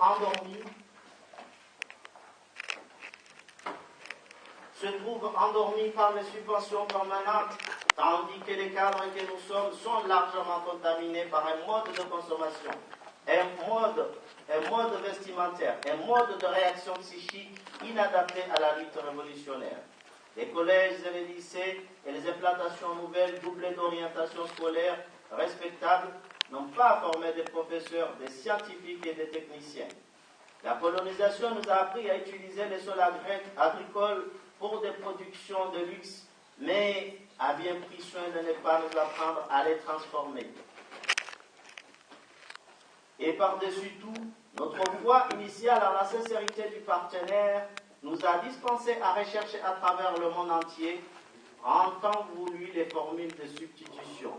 endormis par les subventions permanentes, tandis que les cadres que nous sommes sont largement contaminés par un mode de consommation, un mode vestimentaire, un mode de réaction psychique inadapté à la lutte révolutionnaire. Les collèges et les lycées et les implantations nouvelles doublées d'orientation scolaire respectables n'ont pas formé des professeurs, des scientifiques et des techniciens. La colonisation nous a appris à utiliser les sols agricoles pour des productions de luxe, mais a bien pris soin de ne pas nous apprendre à les transformer. Et par-dessus tout, notre foi initiale à la sincérité du partenaire nous a dispensé à rechercher à travers le monde entier, en temps voulu, les formules de substitution.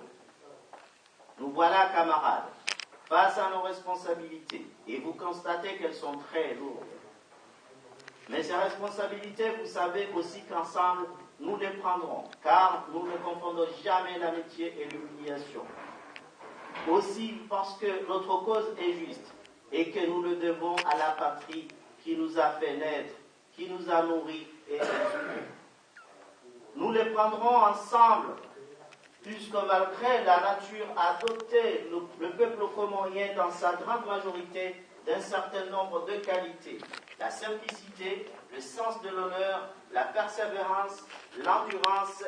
Nous voilà, camarades, face à nos responsabilités, et vous constatez qu'elles sont très lourdes. Mais ces responsabilités, vous savez aussi qu'ensemble, nous les prendrons, car nous ne confondons jamais l'amitié et l'humiliation. Aussi parce que notre cause est juste, et que nous le devons à la patrie qui nous a fait naître, qui nous a nourris et éduqués. Nous les prendrons ensemble, puisque malgré la nature a doté le peuple comorien dans sa grande majorité d'un certain nombre de qualités. La simplicité, le sens de l'honneur, la persévérance, l'endurance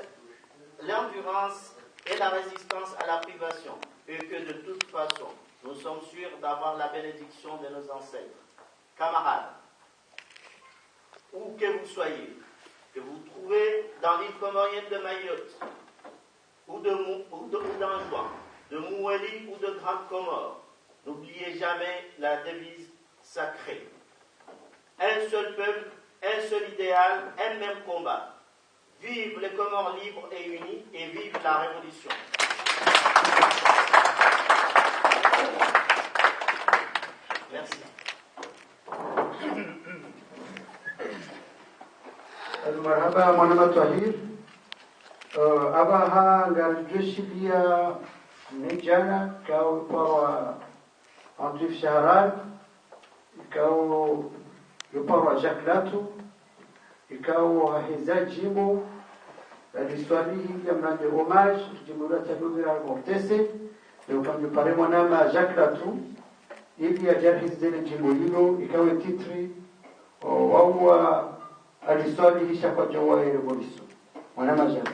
et la résistance à la privation. Et que de toute façon, nous sommes sûrs d'avoir la bénédiction de nos ancêtres. Camarades, où que vous soyez, que vous trouvez dans l'île comorienne de Mayotte, ou d'Anjouan, de Moueli ou de Grande Comore, n'oubliez jamais la devise sacrée. Un seul peuple, un seul idéal, un même combat. Vive les Comores libres et unis, et vive la Révolution. Merci. Marhaba Mwanama Tahir. Abaha ngarjushilia nijana kau para Andrif Shaharan, kau para Jacques Latou, kau Hiza Jimbo, l'histoire ya mnande hommage Jimbo Latou Mortese, le upande pare mwanama Jacques Latou, ili ajarhizele Jimbo hilo ikawe titri waua aliswalihisha kwa jawa ya revolution. Mwanama Jacques.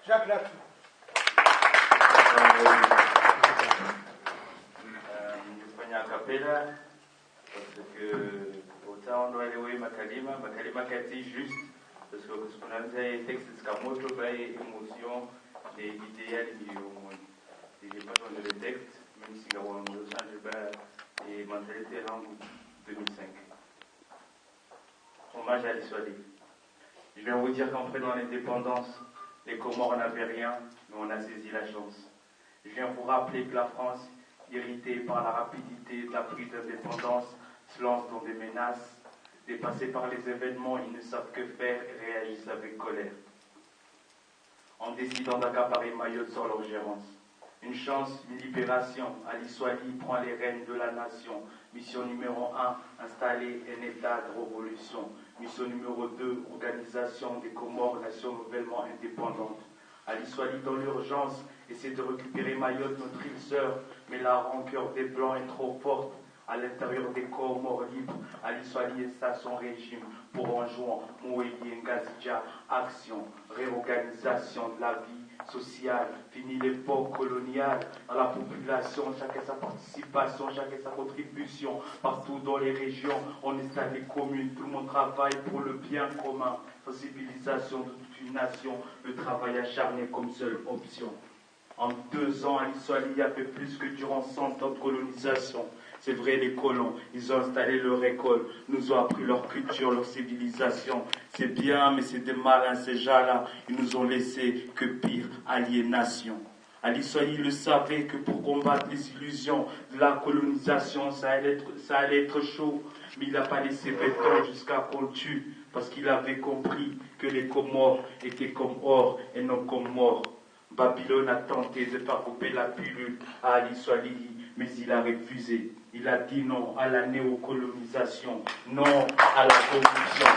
Jacques Latou. Nilifanya kapela parce que autant on doit aller makalima kati juste parce que ce qu'on a dit texte zikamoto by émotion et idéal au monde. J'ai pas besoin de texte même si on change pas et mentalité langue 2005. Hommage à l'histoire. Je viens vous dire qu'en prenant l'indépendance, les Comores n'avaient rien, mais on a saisi la chance. Je viens vous rappeler que la France, irritée par la rapidité de la prise d'indépendance, se lance dans des menaces. Dépassés par les événements, ils ne savent que faire et réagissent avec colère. En décidant d'accaparer Mayotte sur leur gérance. Une chance, une libération. Ali Swali prend les rênes de la nation. Mission numéro 1, installer un état de révolution. Mission numéro 2, organisation des Comores, nation nouvellement indépendante. Ali Swali, dans l'urgence, essaie de récupérer Mayotte, notre île sœur, mais la rancœur des Blancs est trop forte. À l'intérieur des Comores libres, Ali Swali et ça son régime pour Anjouan, Mouéli, Ngazidja, action, réorganisation de la vie sociale, fini l'époque coloniale, dans la population, chacun sa participation, chacun sa contribution, partout dans les régions, on installe les communes, tout le monde travaille pour le bien commun, sensibilisation de toute une nation, le travail acharné comme seule option. En 2 ans, Ali Swali a fait plus que durant 100 ans de colonisation. C'est vrai, les colons, ils ont installé leur école, nous ont appris leur culture, leur civilisation. C'est bien, mais c'est des malins, ces gens-là. Ils nous ont laissé que pire, aliénation. Ali Swahili le savait que pour combattre les illusions de la colonisation, ça allait être chaud. Mais il n'a pas laissé béton jusqu'à qu'on le tue, parce qu'il avait compris que les Comores étaient comme or et non comme mort. Babylone a tenté de faire couper la pilule à Ali Swahili, mais il a refusé. Il a dit non à la néocolonisation, non à la corruption,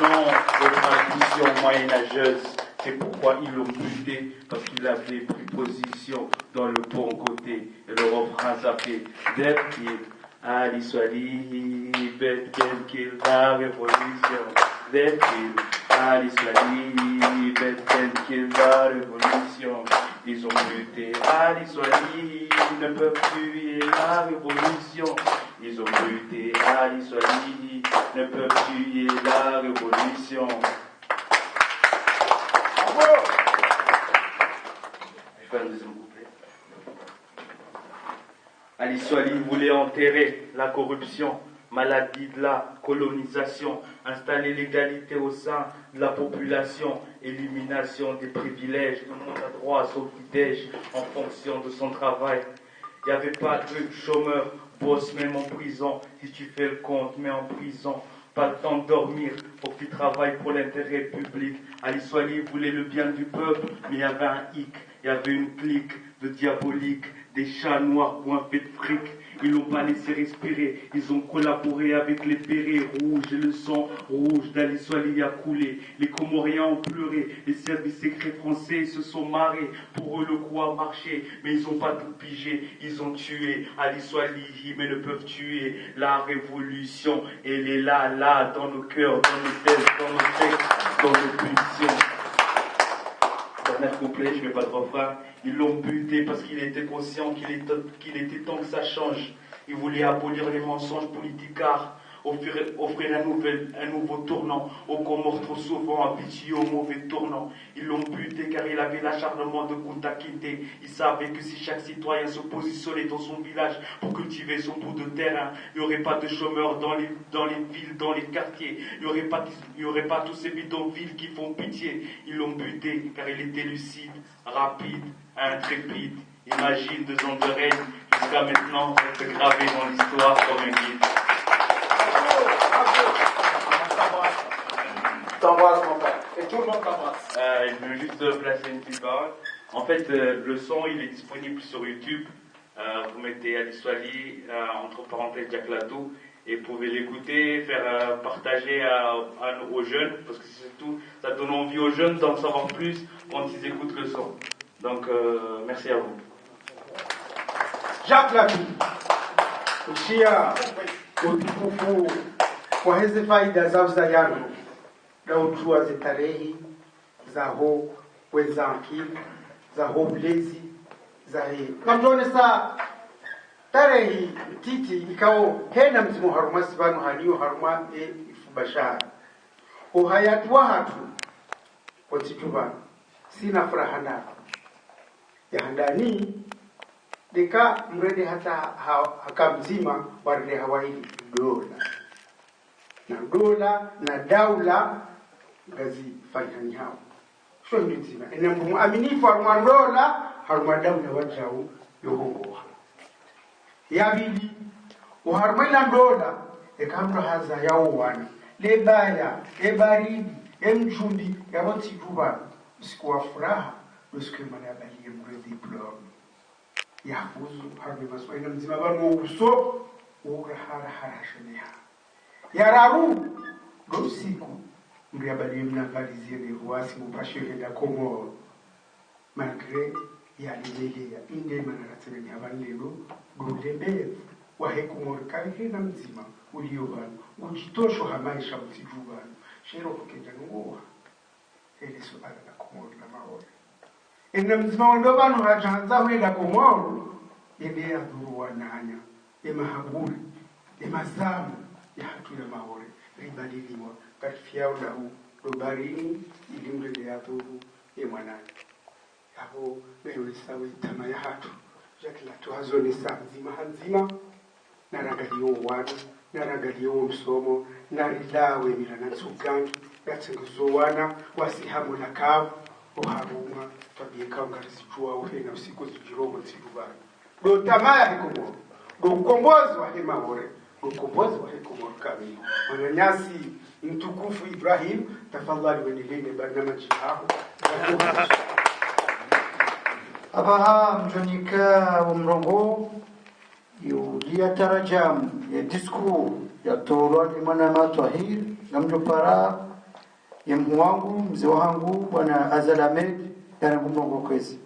non aux traditions moyenâgeuses. C'est pourquoi ils l'ont buté, parce qu'il avait pris position dans le bon côté. Et le refrain s'appelait Death Kill, Ali Swahili, Death Kill, la révolution. Death Kill, Ali Swahili, Death Kill, la révolution. Ils ont buté Ali Swahili, ils ne peuvent tuer la révolution. Ils ont buté Ali Swahili, ne peuvent tuer la révolution. Je fais un deuxième couplet. Ali Swahili voulait enterrer la corruption, maladie de la colonisation, installer l'égalité au sein de la population, élimination des privilèges, tout le monde a droit à son petit-déj en fonction de son travail. Il n'y avait pas de chômeur, bosse même en prison, si tu fais le compte, mais en prison. Pas le temps de dormir, faut que tu travailles pour l'intérêt public. Ali Swahili voulait le bien du peuple, mais il y avait un hic, il y avait une clique de diaboliques, des chats noirs coiffés de fric. Ils l'ont pas laissé respirer, ils ont collaboré avec les bérets rouges et le sang rouge d'Ali Swahili a coulé. Les Comoriens ont pleuré, les services secrets français se sont marrés. Pour eux le coup a marché, mais ils ont pas tout pigé. Ils ont tué Ali Swahili, mais ne peuvent tuer la révolution. Elle est là, là, dans nos cœurs, dans nos têtes, dans nos textes, dans nos pulsions. Dernier couplet, je mets pas de refrain. Ils l'ont buté parce qu'il était conscient qu'il était temps que ça change. Il voulait abolir les mensonges politicards, offrir un nouveau tournant aux Comores trop souvent habitués au mauvais tournant. Ils l'ont buté car il avait l'acharnement de Kunta Kinte. Il savait que si chaque citoyen se positionnait dans son village pour cultiver son bout de terrain, il n'y aurait pas de chômeurs dans les villes, dans les quartiers. Il n'y aurait pas tous ces bidonvilles qui font pitié. Ils l'ont buté car il était lucide, rapide, intrépide. Imagine 2 ans de règne jusqu'à maintenant se graver dans l'histoire comme un guide. T'embrasse, mon père. Et tout le monde t'embrasse. Je veux juste placer une petite parole. En fait, le son, il est disponible sur YouTube. Vous mettez Ali Swahili, entre parenthèses Jack Latou, et vous pouvez l'écouter, faire partager aux jeunes, parce que c'est tout, ça donne envie aux jeunes d'en savoir plus quand ils écoutent le son. Donc, merci à vous. Jack Latou, ushia utukufu kwa hizi faida za uzayano na ujua zitarehi za ho weza akili za ho ulezi za he kamjone sa tarehi titi ikao hena mzimu haruma sibanu haliyo haruma ifubashara uhayatwa hatu otituba sina furaha ndako ya handani deka mrede hata haka mzima warede hawaili dola na daula gazi fanyani hao sho ndi nzima ene mbumu aminifu haruma dola haruma daula wajau yohongo yabili uharuma ila dola ekamro haza yao wana lebaya ebaridi emchumbi yaboti duba usiku wa furaha usiku mana bali mrede diploma yafuzu harbe maswaina mzima bano uso urahara harashneha yararu usiku mriabali mnavalizie ni ruasi mupashire da Komoro malgré yalimelea inde manaratseni abanlelo gulembele wahe Komoro kali na mzima uliobana ujitosho hamaisha mtijubana shero kukenda ngowa ele suala la Komoro na maore ina mzima wando banu hajanza wenda Komoro ebe ya dhuru wananya emahaburi emazamu ya hatu ya maore ribadiliwa katifiao na huu dobarini ilimrele ya dhuru mwanani hapo mewe sawe tama ya hatu Jack Latou hazoni saa nzima naragaliyo wanu naragaliyo msomo narilawe milana tsugangi yatsenguzo wana wasihamu na kavu uharuma tabika ngarizijua uhena usiku zijirogo zidubani do tamaya hikomo do ukombozi wa hema hore do ukombozi wa hikomo kamili mwananyasi mtukufu Ibrahim tafadhali wendelee na barnamaji yako abaha mjonika umrongo yulia tarajam ya disku ya torwa imana matahir na mjopara ya mwangu mzee wangu bwana Azal Ahmed yana kumrongo kwezi